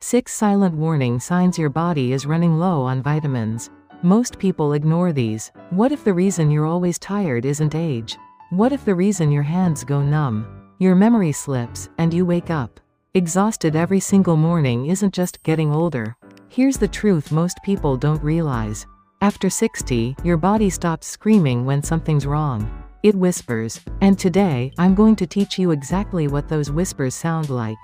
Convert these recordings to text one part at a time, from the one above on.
6 silent warning signs your body is running low on vitamins. Most people ignore these. What if the reason you're always tired isn't age? What if the reason your hands go numb, your memory slips, and you wake up exhausted every single morning isn't just getting older? Here's the truth most people don't realize. After 60, your body stops screaming when something's wrong. It whispers. And today, I'm going to teach you exactly what those whispers sound like.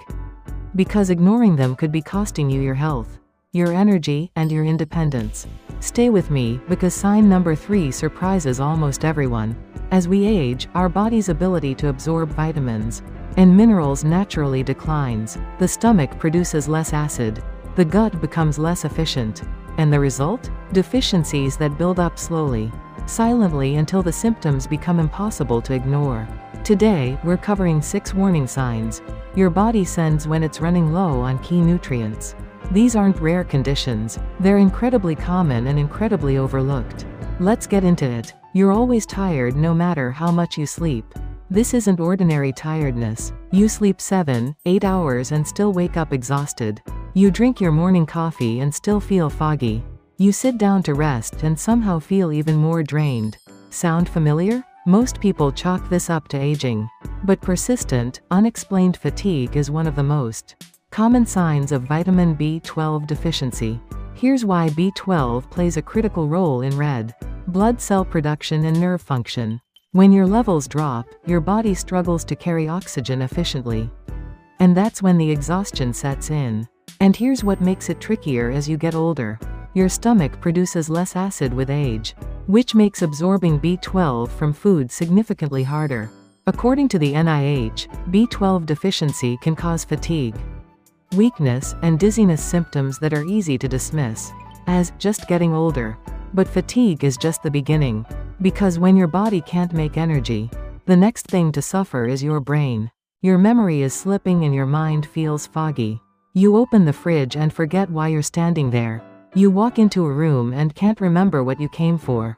Because ignoring them could be costing you your health, your energy, and your independence. Stay with me, because sign number 3 surprises almost everyone. As we age, our body's ability to absorb vitamins and minerals naturally declines. The stomach produces less acid. The gut becomes less efficient. And the result? Deficiencies that build up slowly, silently, until the symptoms become impossible to ignore. Today, we're covering 6 warning signs your body sends when it's running low on key nutrients. These aren't rare conditions. They're incredibly common and incredibly overlooked. Let's get into it. You're always tired no matter how much you sleep. This isn't ordinary tiredness. You sleep 7-8 hours and still wake up exhausted. You drink your morning coffee and still feel foggy. You sit down to rest and somehow feel even more drained. Sound familiar? Most people chalk this up to aging. But persistent, unexplained fatigue is one of the most common signs of vitamin B12 deficiency. Here's why B12 plays a critical role in red blood cell production and nerve function. When your levels drop, your body struggles to carry oxygen efficiently. And that's when the exhaustion sets in. And here's what makes it trickier as you get older. Your stomach produces less acid with age, which makes absorbing B12 from food significantly harder. According to the NIH, B12 deficiency can cause fatigue, weakness, and dizziness, symptoms that are easy to dismiss as just getting older. But fatigue is just the beginning. Because when your body can't make energy, the next thing to suffer is your brain. Your memory is slipping and your mind feels foggy. You open the fridge and forget why you're standing there. You walk into a room and can't remember what you came for.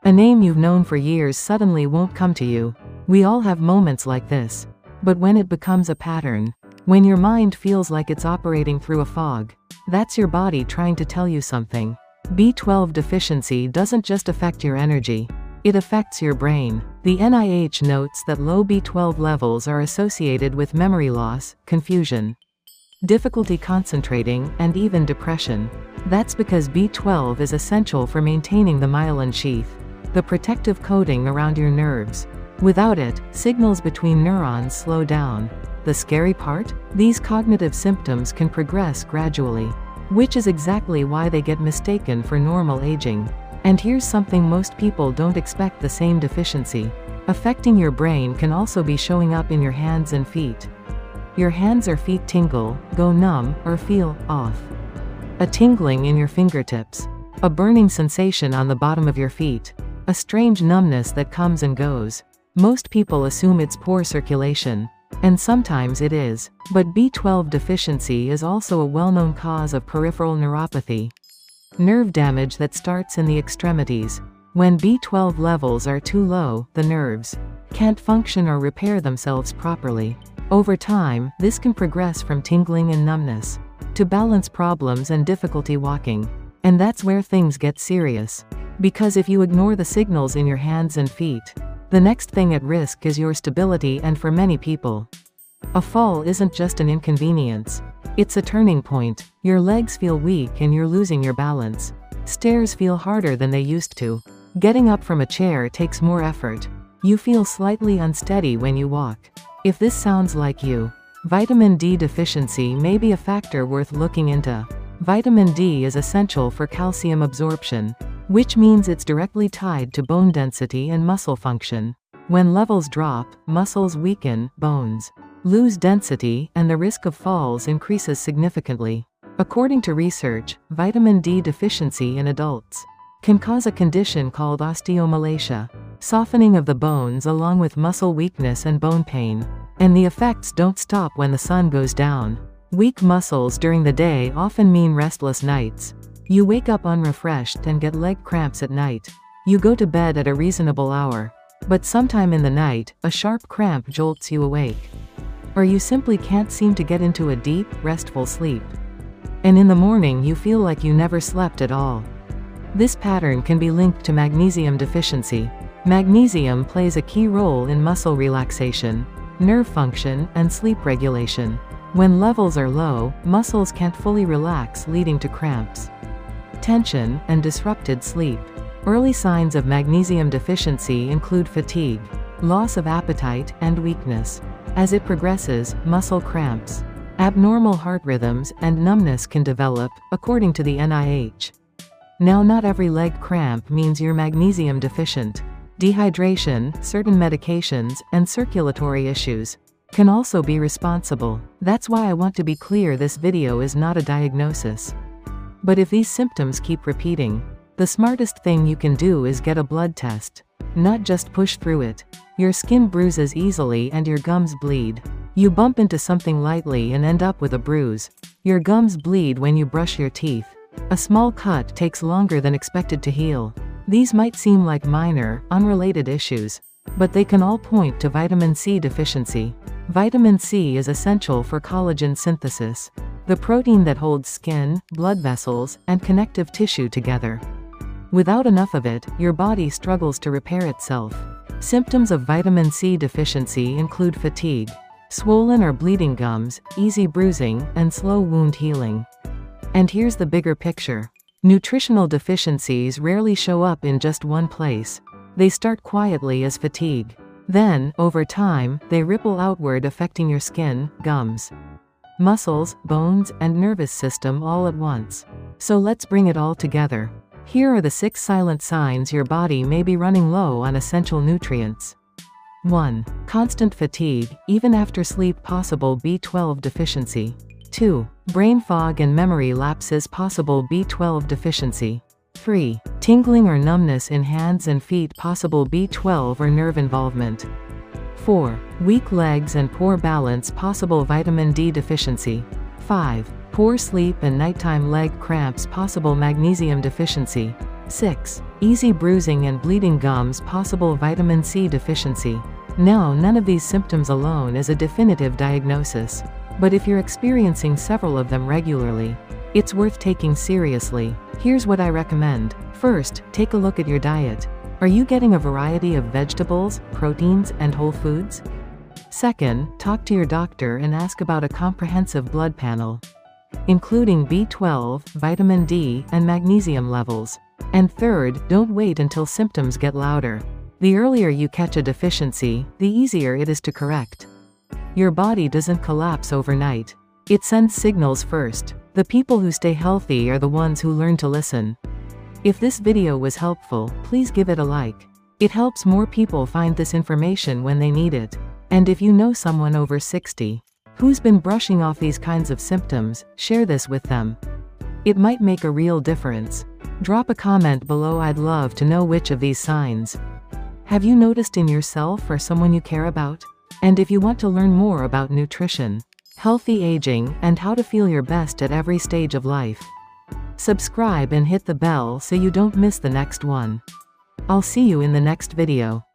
A name you've known for years suddenly won't come to you. We all have moments like this. But when it becomes a pattern, when your mind feels like it's operating through a fog, that's your body trying to tell you something. B12 deficiency doesn't just affect your energy, it affects your brain. The NIH notes that low B12 levels are associated with memory loss, confusion, difficulty concentrating, and even depression. That's because B12 is essential for maintaining the myelin sheath, the protective coating around your nerves. Without it, signals between neurons slow down. The scary part? These cognitive symptoms can progress gradually, which is exactly why they get mistaken for normal aging. And here's something most people don't expect: the same deficiency affecting your brain can also be showing up in your hands and feet. Your hands or feet tingle, go numb, or feel off. A tingling in your fingertips, a burning sensation on the bottom of your feet, a strange numbness that comes and goes. Most people assume it's poor circulation, and sometimes it is. But B12 deficiency is also a well-known cause of peripheral neuropathy, nerve damage that starts in the extremities. When B12 levels are too low, the nerves can't function or repair themselves properly. Over time, this can progress from tingling and numbness to balance problems and difficulty walking. And that's where things get serious. Because if you ignore the signals in your hands and feet, the next thing at risk is your stability. And for many people, a fall isn't just an inconvenience. It's a turning point. Your legs feel weak and you're losing your balance. Stairs feel harder than they used to. Getting up from a chair takes more effort. You feel slightly unsteady when you walk. If this sounds like you, vitamin D deficiency may be a factor worth looking into. Vitamin D is essential for calcium absorption, which means it's directly tied to bone density and muscle function. When levels drop, muscles weaken, bones lose density, and the risk of falls increases significantly. According to research, vitamin D deficiency in adults can cause a condition called osteomalacia, softening of the bones along with muscle weakness and bone pain. And the effects don't stop when the sun goes down. Weak muscles during the day often mean restless nights. You wake up unrefreshed and get leg cramps at night. You go to bed at a reasonable hour, but sometime in the night, a sharp cramp jolts you awake. Or you simply can't seem to get into a deep, restful sleep. and in the morning you feel like you never slept at all. This pattern can be linked to magnesium deficiency. Magnesium plays a key role in muscle relaxation, nerve function, and sleep regulation. When levels are low, muscles can't fully relax, leading to cramps, tension, and disrupted sleep. Early signs of magnesium deficiency include fatigue, loss of appetite, and weakness. As it progresses, muscle cramps, abnormal heart rhythms, and numbness can develop, according to the NIH. Now, not every leg cramp means you're magnesium deficient. Dehydration, certain medications, and circulatory issues can also be responsible. That's why I want to be clear, this video is not a diagnosis. But if these symptoms keep repeating, the smartest thing you can do is get a blood test. Not just push through it. Your skin bruises easily and your gums bleed. You bump into something lightly and end up with a bruise. Your gums bleed when you brush your teeth. A small cut takes longer than expected to heal. These might seem like minor, unrelated issues, but they can all point to vitamin C deficiency. Vitamin C is essential for collagen synthesis, the protein that holds skin, blood vessels, and connective tissue together. Without enough of it, your body struggles to repair itself. Symptoms of vitamin C deficiency include fatigue, swollen or bleeding gums, easy bruising, and slow wound healing. And here's the bigger picture. Nutritional deficiencies rarely show up in just one place. They start quietly as fatigue. Then, over time, they ripple outward, affecting your skin, gums, muscles, bones, and nervous system all at once. So let's bring it all together. Here are the 6 silent signs your body may be running low on essential nutrients. 1. Constant fatigue, even after sleep, possible B12 deficiency. 2. Brain fog and memory lapses, possible B12 deficiency. 3. Tingling or numbness in hands and feet, possible B12 or nerve involvement. 4. Weak legs and poor balance, possible vitamin D deficiency. 5. Poor sleep and nighttime leg cramps, possible magnesium deficiency. 6. Easy bruising and bleeding gums, possible vitamin C deficiency. Now, none of these symptoms alone is a definitive diagnosis. But if you're experiencing several of them regularly, it's worth taking seriously. Here's what I recommend. First, take a look at your diet. Are you getting a variety of vegetables, proteins, and whole foods? Second, talk to your doctor and ask about a comprehensive blood panel, including B12, vitamin D, and magnesium levels. And third, don't wait until symptoms get louder. The earlier you catch a deficiency, the easier it is to correct. Your body doesn't collapse overnight. It sends signals first. The people who stay healthy are the ones who learn to listen. If this video was helpful, please give it a like. It helps more people find this information when they need it. And if you know someone over 60 who's been brushing off these kinds of symptoms, share this with them. It might make a real difference. Drop a comment below. I'd love to know which of these signs have you noticed in yourself or someone you care about? And if you want to learn more about nutrition, healthy aging, and how to feel your best at every stage of life, subscribe and hit the bell so you don't miss the next one. I'll see you in the next video.